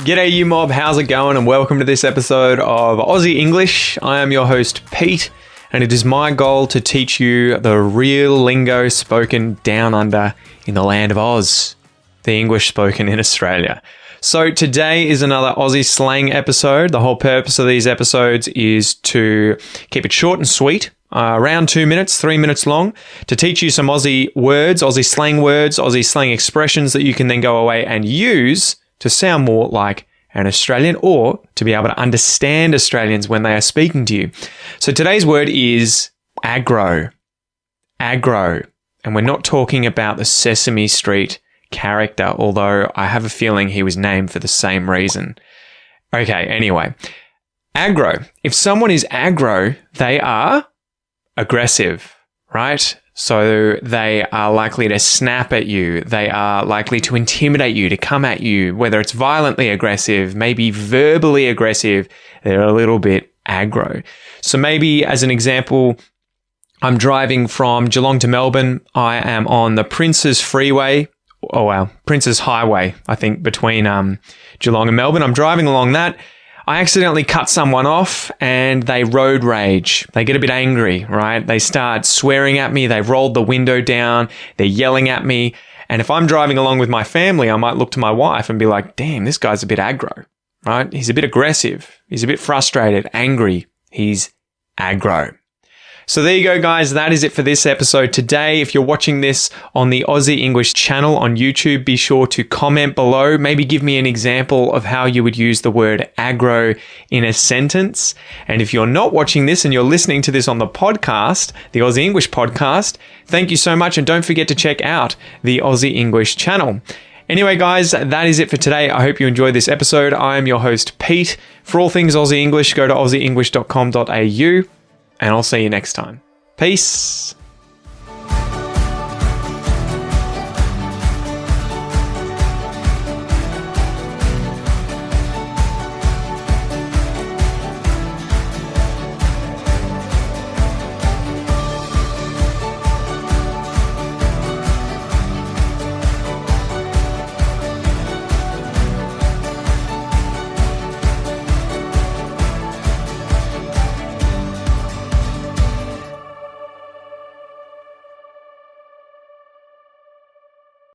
G'day you mob, how's it going? And welcome to this episode of Aussie English. I am your host Pete, and it is my goal to teach you the real lingo spoken down under in the land of Oz, the English spoken in Australia. So today is another Aussie Slang episode. The whole purpose of these episodes is to keep it short and sweet, around 2 minutes, 3 minutes long, to teach you some Aussie words, Aussie slang words, Aussie slang expressions that you can then go away and use to sound more like an Australian or to be able to understand Australians when they are speaking to you. So today's word is aggro. Aggro. And we're not talking about the Sesame Street character, although I have a feeling he was named for the same reason. Okay, anyway. Aggro. If someone is aggro, they are aggressive, right? So they are likely to snap at you. They are likely to intimidate you, to come at you, whether it's violently aggressive, maybe verbally aggressive. They're a little bit aggro. So maybe as an example, I'm driving from Geelong to Melbourne. I am on the Princes Freeway. Oh, wow. Princes Highway, I think, between Geelong and Melbourne. I'm driving along that. I accidentally cut someone off and they road rage. They get a bit angry, right? They start swearing at me. They've rolled the window down. They're yelling at me. And if I'm driving along with my family, I might look to my wife and be like, damn, this guy's a bit aggro, right? He's a bit aggressive. He's a bit frustrated, angry. He's aggro. So there you go, guys. That is it for this episode today. If you're watching this on the Aussie English channel on YouTube, be sure to comment below. Maybe give me an example of how you would use the word aggro in a sentence. And if you're not watching this and you're listening to this on the podcast, the Aussie English podcast, thank you so much. And don't forget to check out the Aussie English channel. Anyway, guys, that is it for today. I hope you enjoyed this episode. I am your host, Pete. For all things Aussie English, go to aussieenglish.com.au. And I'll see you next time. Peace.